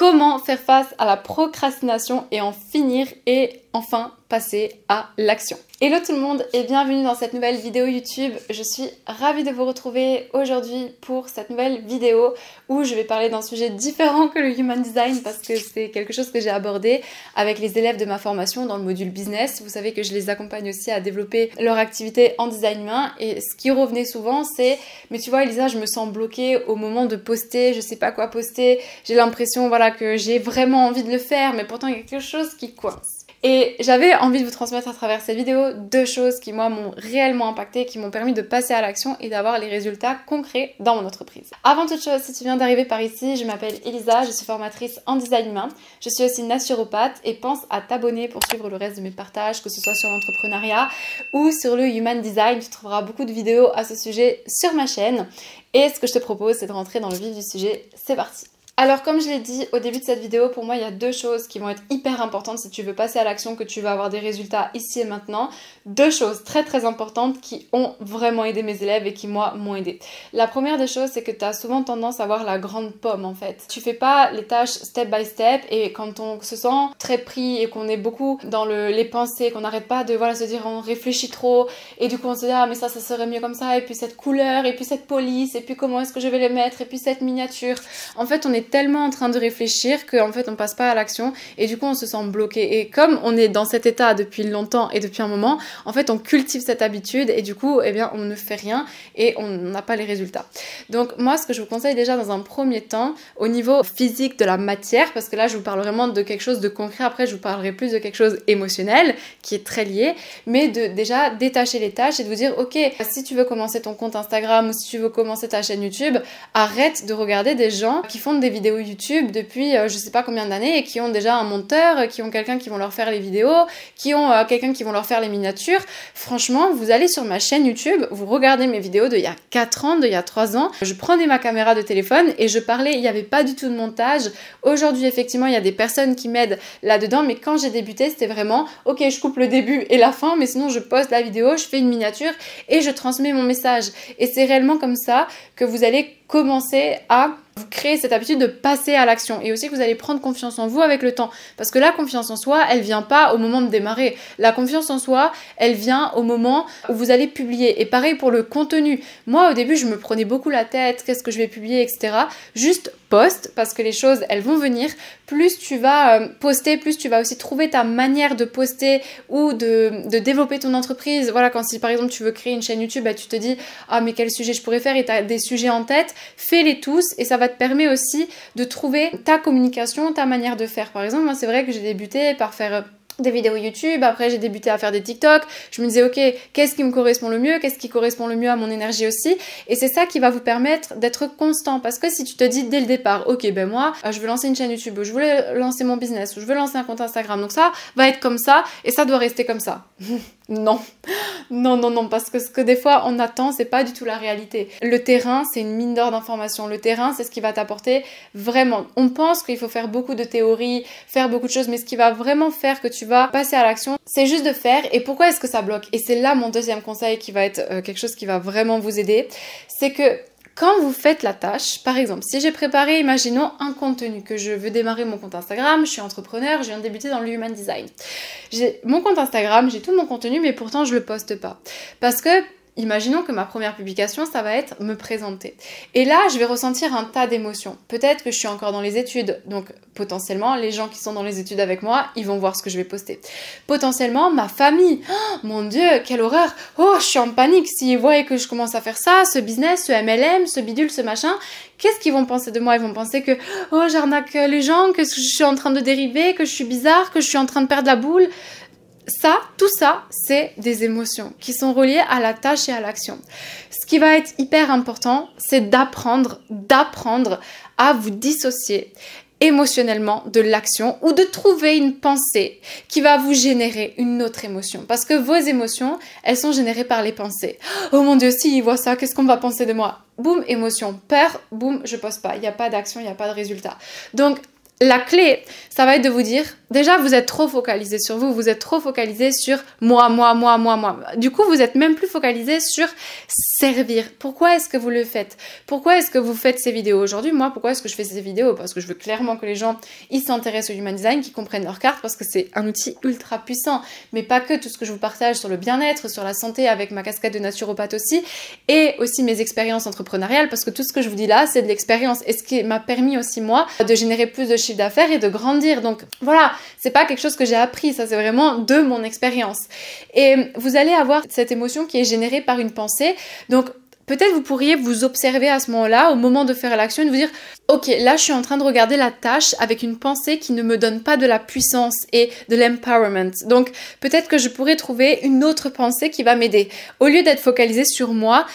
Comment faire face à la procrastination et en finir et enfin passer à l'action. Hello tout le monde et bienvenue dans cette nouvelle vidéo YouTube. Je suis ravie de vous retrouver aujourd'hui pour cette nouvelle vidéo où je vais parler d'un sujet différent que le Human Design parce que c'est quelque chose que j'ai abordé avec les élèves de ma formation dans le module business. Vous savez que je les accompagne aussi à développer leur activité en design humain et ce qui revenait souvent c'est « mais tu vois Elisa, je me sens bloquée au moment de poster, je sais pas quoi poster, j'ai l'impression voilà que j'ai vraiment envie de le faire mais pourtant il y a quelque chose qui coince ». Et j'avais envie de vous transmettre à travers cette vidéo deux choses qui moi m'ont réellement impacté, qui m'ont permis de passer à l'action et d'avoir les résultats concrets dans mon entreprise. Avant toute chose, si tu viens d'arriver par ici, je m'appelle Elisa, je suis formatrice en design humain, je suis aussi naturopathe et pense à t'abonner pour suivre le reste de mes partages, que ce soit sur l'entrepreneuriat ou sur le Human Design. Tu trouveras beaucoup de vidéos à ce sujet sur ma chaîne. Et ce que je te propose, c'est de rentrer dans le vif du sujet. C'est parti! Alors comme je l'ai dit au début de cette vidéo, pour moi il y a deux choses qui vont être hyper importantes si tu veux passer à l'action, que tu veux avoir des résultats ici et maintenant. Deux choses très importantes qui ont vraiment aidé mes élèves et qui moi m'ont aidé. La première des choses, c'est que tu as souvent tendance à voir la grande pomme en fait. Tu fais pas les tâches step by step et quand on se sent très pris et qu'on est beaucoup dans les pensées, qu'on n'arrête pas de se dire on réfléchit trop et du coup on se dit ah mais ça serait mieux comme ça et puis cette couleur et puis cette police et puis comment est-ce que je vais les mettre et puis cette miniature. En fait on est tellement en train de réfléchir qu'en fait on passe pas à l'action et du coup on se sent bloqué. Et comme on est dans cet état depuis longtemps et depuis un moment, en fait on cultive cette habitude et du coup eh bien on ne fait rien et on n'a pas les résultats. Donc moi ce que je vous conseille déjà dans un premier temps au niveau physique de la matière, parce que là je vous parle vraiment de quelque chose de concret, après je vous parlerai plus de quelque chose émotionnel qui est très lié, mais de déjà détacher les tâches et de vous dire ok, si tu veux commencer ton compte Instagram ou si tu veux commencer ta chaîne YouTube, arrête de regarder des gens qui font des vidéos YouTube depuis je sais pas combien d'années et qui ont déjà un monteur, qui ont quelqu'un qui vont leur faire les vidéos, qui ont quelqu'un qui vont leur faire les miniatures. Franchement, vous allez sur ma chaîne YouTube, vous regardez mes vidéos d'il y a 4 ans, d'il y a 3 ans, je prenais ma caméra de téléphone et je parlais, il n'y avait pas du tout de montage. Aujourd'hui, effectivement, il y a des personnes qui m'aident là-dedans, mais quand j'ai débuté, c'était vraiment ok, je coupe le début et la fin, mais sinon je poste la vidéo, je fais une miniature et je transmets mon message. Et c'est réellement comme ça que vous allez commencer à vous créez cette habitude de passer à l'action et aussi que vous allez prendre confiance en vous avec le temps, parce que la confiance en soi elle vient pas au moment de démarrer, la confiance en soi elle vient au moment où vous allez publier. Et pareil pour le contenu, moi au début je me prenais beaucoup la tête, qu'est-ce que je vais publier etc. Juste poste, parce que les choses elles vont venir, plus tu vas poster, plus tu vas aussi trouver ta manière de poster ou de développer ton entreprise. Voilà, quand si par exemple tu veux créer une chaîne YouTube, bah, tu te dis ah mais quel sujet je pourrais faire et tu as des sujets en tête, fais-les tous et ça va te permettre aussi de trouver ta communication, ta manière de faire. Par exemple, moi c'est vrai que j'ai débuté par faire des vidéos YouTube, après j'ai débuté à faire des TikTok, je me disais ok, qu'est-ce qui me correspond le mieux, qu'est-ce qui correspond le mieux à mon énergie aussi, et c'est ça qui va vous permettre d'être constant, parce que si tu te dis dès le départ, ok ben moi je veux lancer une chaîne YouTube, ou je veux lancer mon business, ou je veux lancer un compte Instagram, donc ça va être comme ça, et ça doit rester comme ça. Non, parce que ce que des fois on attend, c'est pas du tout la réalité. Le terrain, c'est une mine d'or d'informations. Le terrain, c'est ce qui va t'apporter vraiment. On pense qu'il faut faire beaucoup de théories, faire beaucoup de choses, mais ce qui va vraiment faire que tu vas passer à l'action, c'est juste de faire. Et pourquoi est-ce que ça bloque? Et c'est là mon deuxième conseil qui va être quelque chose qui va vraiment vous aider. C'est que quand vous faites la tâche, par exemple, si j'ai préparé, imaginons, un contenu, que je veux démarrer mon compte Instagram, je suis entrepreneur, je viens de débuter dans le Human Design. J'ai mon compte Instagram, j'ai tout mon contenu, mais pourtant je le poste pas. Parce que imaginons que ma première publication, ça va être me présenter. Et là, je vais ressentir un tas d'émotions. Peut-être que je suis encore dans les études, donc potentiellement, les gens qui sont dans les études avec moi, ils vont voir ce que je vais poster. Potentiellement, ma famille. Oh, mon Dieu, quelle horreur. Oh, je suis en panique. S'ils voient que je commence à faire ça, ce business, ce MLM, ce bidule, ce machin, qu'est-ce qu'ils vont penser de moi? Ils vont penser que, oh, j'arnaque les gens, que je suis en train de dériver, que je suis bizarre, que je suis en train de perdre la boule. Ça, tout ça, c'est des émotions qui sont reliées à la tâche et à l'action. Ce qui va être hyper important, c'est d'apprendre à vous dissocier émotionnellement de l'action ou de trouver une pensée qui va vous générer une autre émotion. Parce que vos émotions, elles sont générées par les pensées. Oh mon Dieu, si ils voient ça, qu'est-ce qu'on va penser de moi? Boum, émotion, peur, boum, je poste pas. Il n'y a pas d'action, il n'y a pas de résultat. Donc, la clé, ça va être de vous dire, déjà vous êtes trop focalisé sur vous, vous êtes trop focalisé sur moi. Du coup, vous êtes même plus focalisé sur servir. Pourquoi est-ce que vous le faites? Pourquoi est-ce que vous faites ces vidéos aujourd'hui? Moi, pourquoi est-ce que je fais ces vidéos? Parce que je veux clairement que les gens, ils s'intéressent au Human Design, qu'ils comprennent leur carte, parce que c'est un outil ultra puissant. Mais pas que tout ce que je vous partage sur le bien-être, sur la santé, avec ma casquette de naturopathe aussi, et aussi mes expériences entrepreneuriales, parce que tout ce que je vous dis là, c'est de l'expérience. Et ce qui m'a permis aussi, moi, de générer plus de chiffre d'affaires et de grandir. Donc voilà, c'est pas quelque chose que j'ai appris, ça c'est vraiment de mon expérience. Et vous allez avoir cette émotion qui est générée par une pensée. Donc peut-être vous pourriez vous observer à ce moment-là, au moment de faire l'action, et de vous dire « Ok, là je suis en train de regarder la tâche avec une pensée qui ne me donne pas de la puissance et de l'empowerment. Donc peut-être que je pourrais trouver une autre pensée qui va m'aider. Au lieu d'être focalisée sur moi,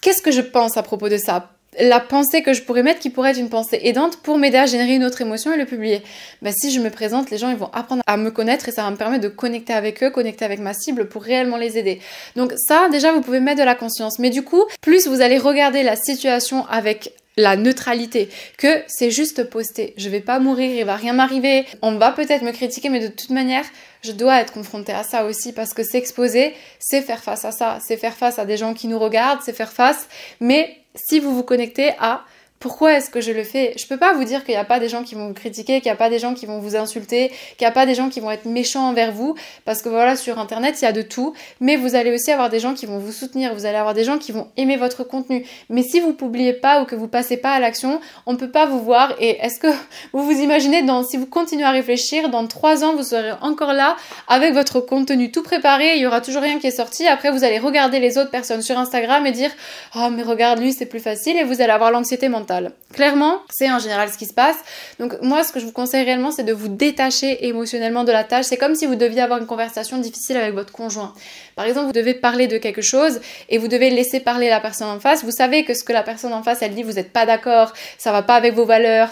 qu'est-ce que je pense à propos de ça ? La pensée que je pourrais mettre qui pourrait être une pensée aidante pour m'aider à générer une autre émotion et le publier. Ben, si je me présente, les gens ils vont apprendre à me connaître et ça va me permettre de connecter avec eux, connecter avec ma cible pour réellement les aider. Donc ça, déjà, vous pouvez mettre de la conscience. Mais du coup, plus vous allez regarder la situation avec la neutralité, que c'est juste poster. Je vais pas mourir, il va rien m'arriver. On va peut-être me critiquer, mais de toute manière, je dois être confrontée à ça aussi parce que s'exposer, c'est faire face à ça. C'est faire face à des gens qui nous regardent, c'est faire face. Mais si vous vous connectez à pourquoi est-ce que je le fais? Je peux pas vous dire qu'il n'y a pas des gens qui vont vous critiquer, qu'il n'y a pas des gens qui vont vous insulter, qu'il n'y a pas des gens qui vont être méchants envers vous, parce que voilà, sur internet, il y a de tout, mais vous allez aussi avoir des gens qui vont vous soutenir, vous allez avoir des gens qui vont aimer votre contenu. Mais si vous publiez pas ou que vous passez pas à l'action, on ne peut pas vous voir. Et est-ce que vous vous imaginez, si vous continuez à réfléchir, dans 3 ans, vous serez encore là avec votre contenu tout préparé, il y aura toujours rien qui est sorti. Après, vous allez regarder les autres personnes sur Instagram et dire « Oh, mais regarde, lui, c'est plus facile » et vous allez avoir l'anxiété mentale. Clairement, c'est en général ce qui se passe. Donc moi, ce que je vous conseille réellement, c'est de vous détacher émotionnellement de la tâche. C'est comme si vous deviez avoir une conversation difficile avec votre conjoint. Par exemple, vous devez parler de quelque chose et vous devez laisser parler la personne en face. Vous savez que ce que la personne en face, elle dit, vous n'êtes pas d'accord, ça va pas avec vos valeurs,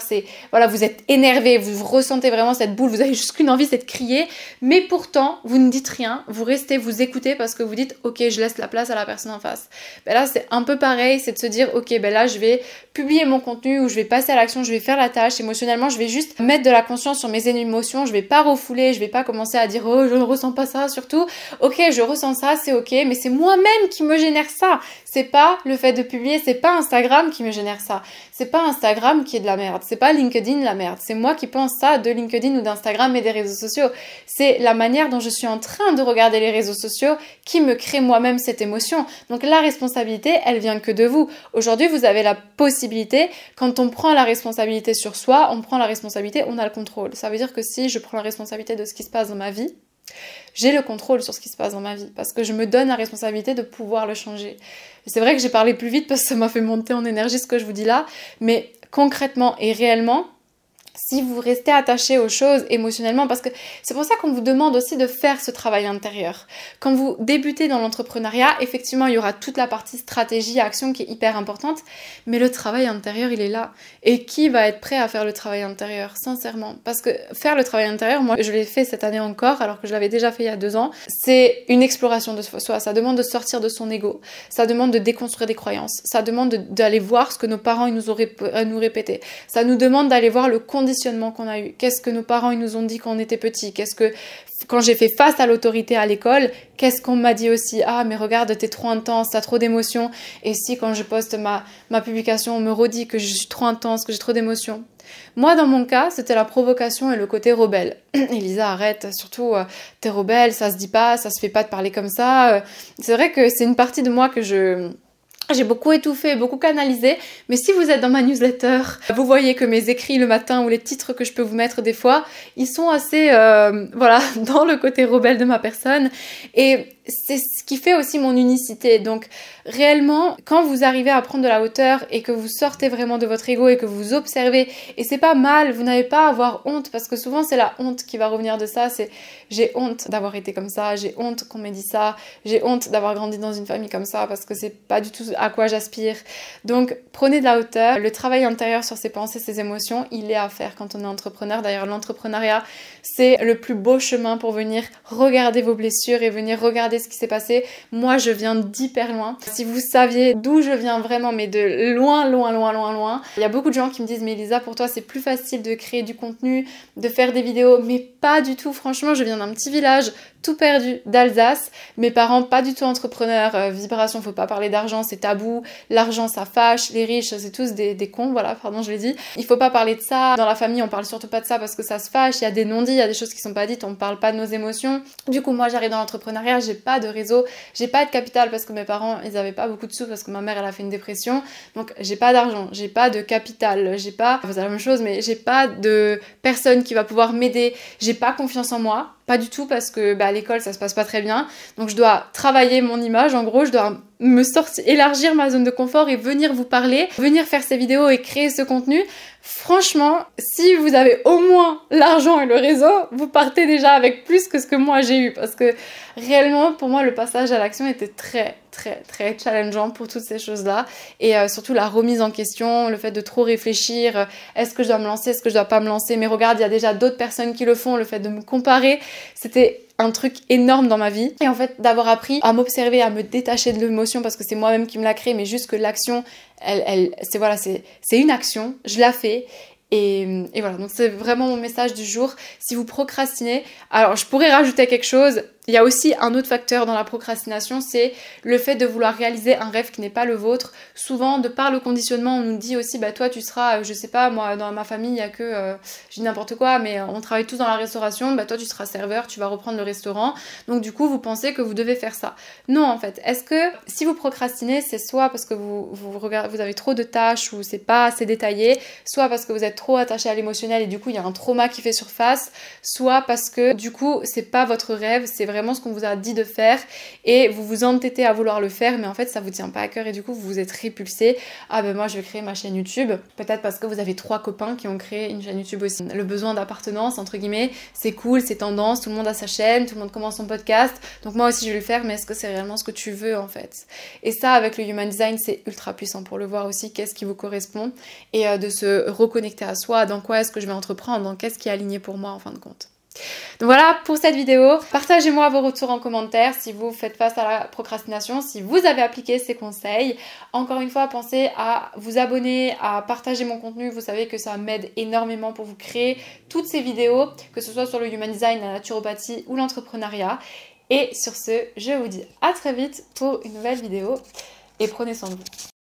voilà, vous êtes énervé, vous ressentez vraiment cette boule, vous avez juste qu'une envie, c'est de crier. Mais pourtant, vous ne dites rien, vous restez, vous écoutez parce que vous dites, ok, je laisse la place à la personne en face. Ben là, c'est un peu pareil, c'est de se dire, ok, ben là, je vais publier mon contenu ou je vais passer à l'action, je vais faire la tâche. Émotionnellement, je vais juste mettre de la conscience sur mes émotions, je vais pas refouler, je vais pas commencer à dire, oh, je ne ressens pas ça, surtout, ok, je ressens ça, c'est ok, mais c'est moi-même qui me génère ça. C'est pas le fait de publier, c'est pas Instagram qui me génère ça. C'est pas Instagram qui est de la merde, c'est pas LinkedIn la merde. C'est moi qui pense ça de LinkedIn ou d'Instagram et des réseaux sociaux. C'est la manière dont je suis en train de regarder les réseaux sociaux qui me crée moi-même cette émotion. Donc la responsabilité, elle vient que de vous. Aujourd'hui, vous avez la possibilité, quand on prend la responsabilité sur soi, on prend la responsabilité, on a le contrôle. Ça veut dire que si je prends la responsabilité de ce qui se passe dans ma vie, j'ai le contrôle sur ce qui se passe dans ma vie parce que je me donne la responsabilité de pouvoir le changer. C'est vrai que j'ai parlé plus vite parce que ça m'a fait monter en énergie ce que je vous dis là, mais concrètement et réellement, si vous restez attaché aux choses émotionnellement, parce que c'est pour ça qu'on vous demande aussi de faire ce travail intérieur. Quand vous débutez dans l'entrepreneuriat, effectivement, il y aura toute la partie stratégie, action qui est hyper importante, mais le travail intérieur, il est là. Et qui va être prêt à faire le travail intérieur, sincèrement? Parce que faire le travail intérieur, moi, je l'ai fait cette année encore, alors que je l'avais déjà fait il y a 2 ans, c'est une exploration de soi. Ça demande de sortir de son ego, ça demande de déconstruire des croyances, ça demande d'aller voir ce que nos parents ils nous ont nous répété, ça nous demande d'aller voir le conditionnement qu'on a eu. Qu'est-ce que nos parents ils nous ont dit quand on était petits? Qu'est-ce que, quand j'ai fait face à l'autorité à l'école, qu'est-ce qu'on m'a dit aussi? Ah, mais regarde, t'es trop intense, t'as trop d'émotions. Et si, quand je poste ma publication, on me redit que je suis trop intense, que j'ai trop d'émotions. Moi, dans mon cas, c'était la provocation et le côté rebelle. Elisa, arrête, surtout, t'es rebelle, ça se dit pas, ça se fait pas de parler comme ça. C'est vrai que c'est une partie de moi que j'ai beaucoup étouffé, beaucoup canalisé, mais si vous êtes dans ma newsletter, vous voyez que mes écrits le matin ou les titres que je peux vous mettre des fois, ils sont assez, voilà, dans le côté rebelle de ma personne. Et c'est ce qui fait aussi mon unicité. Donc réellement, quand vous arrivez à prendre de la hauteur et que vous sortez vraiment de votre ego et que vous observez, et c'est pas mal, vous n'avez pas à avoir honte, parce que souvent c'est la honte qui va revenir de ça, c'est j'ai honte d'avoir été comme ça, j'ai honte qu'on m'ait dit ça, j'ai honte d'avoir grandi dans une famille comme ça, parce que c'est pas du tout à quoi j'aspire. Donc prenez de la hauteur, le travail intérieur sur ses pensées, ses émotions, il est à faire quand on est entrepreneur. D'ailleurs l'entrepreneuriat, c'est le plus beau chemin pour venir regarder vos blessures et venir regarder savez ce qui s'est passé, moi je viens d'hyper loin. Si vous saviez d'où je viens vraiment, mais de loin, loin, loin, loin, loin. Il y a beaucoup de gens qui me disent mais Elisa, pour toi c'est plus facile de créer du contenu, de faire des vidéos, mais pas du tout. Franchement, je viens d'un petit village tout perdu d'Alsace. Mes parents pas du tout entrepreneurs, vibration, faut pas parler d'argent, c'est tabou. L'argent ça fâche, les riches c'est tous des cons, voilà, pardon je l'ai dit. Il faut pas parler de ça. Dans la famille on parle surtout pas de ça parce que ça se fâche, il y a des non-dits, il y a des choses qui sont pas dites, on parle pas de nos émotions. Du coup moi j'arrive dans l'entrepreneuriat, j'ai pas de réseau, j'ai pas de capital parce que mes parents ils avaient pas beaucoup de sous parce que ma mère elle a fait une dépression. Donc j'ai pas d'argent, j'ai pas de capital, j'ai pas, c'est la même chose mais j'ai pas de personne qui va pouvoir m'aider, j'ai pas confiance en moi. Pas du tout parce que à l'école ça se passe pas très bien. Donc je dois travailler mon image, en gros je dois me sortir, élargir ma zone de confort et venir vous parler, venir faire ces vidéos et créer ce contenu. Franchement, si vous avez au moins l'argent et le réseau, vous partez déjà avec plus que ce que moi j'ai eu. Parce que réellement, pour moi, le passage à l'action était très, très, très challengeant pour toutes ces choses-là. Et surtout la remise en question, le fait de trop réfléchir. Est-ce que je dois me lancer? Est-ce que je dois pas me lancer? Mais regarde, il y a déjà d'autres personnes qui le font. Le fait de me comparer, c'était un truc énorme dans ma vie. Et en fait, d'avoir appris à m'observer, à me détacher de l'émotion parce que c'est moi-même qui me l'a créé, mais juste que l'action, c'est une action, je la fais. Et voilà, donc c'est vraiment mon message du jour. Si vous procrastinez, alors je pourrais rajouter quelque chose. Il y a aussi un autre facteur dans la procrastination, c'est le fait de vouloir réaliser un rêve qui n'est pas le vôtre. Souvent, de par le conditionnement, on nous dit aussi, toi tu seras, je sais pas, moi dans ma famille, il y a que, je dis n'importe quoi, mais on travaille tous dans la restauration, toi tu seras serveur, tu vas reprendre le restaurant. Donc du coup, vous pensez que vous devez faire ça. Non en fait, est-ce que si vous procrastinez, c'est soit parce que vous avez trop de tâches ou c'est pas assez détaillé, soit parce que vous êtes trop attaché à l'émotionnel et du coup il y a un trauma qui fait surface, soit parce que du coup c'est pas votre rêve, c'est vraiment ce qu'on vous a dit de faire et vous vous entêtez à vouloir le faire mais en fait ça vous tient pas à cœur et du coup vous vous êtes répulsé. Ah moi je vais créer ma chaîne YouTube, peut-être parce que vous avez 3 copains qui ont créé une chaîne YouTube aussi. Le besoin d'appartenance entre guillemets, c'est cool, c'est tendance, tout le monde a sa chaîne, tout le monde commence son podcast, donc moi aussi je vais le faire, mais est-ce que c'est réellement ce que tu veux en fait? Et ça avec le Human Design c'est ultra puissant pour le voir aussi, qu'est-ce qui vous correspond et de se reconnecter à soi, dans quoi est-ce que je vais entreprendre, dans qu'est-ce qui est aligné pour moi en fin de compte. Donc voilà pour cette vidéo, partagez-moi vos retours en commentaire si vous faites face à la procrastination, si vous avez appliqué ces conseils. Encore une fois, pensez à vous abonner, à partager mon contenu, vous savez que ça m'aide énormément pour vous créer toutes ces vidéos, que ce soit sur le Human Design, la naturopathie ou l'entrepreneuriat. Et sur ce, je vous dis à très vite pour une nouvelle vidéo et prenez soin de vous.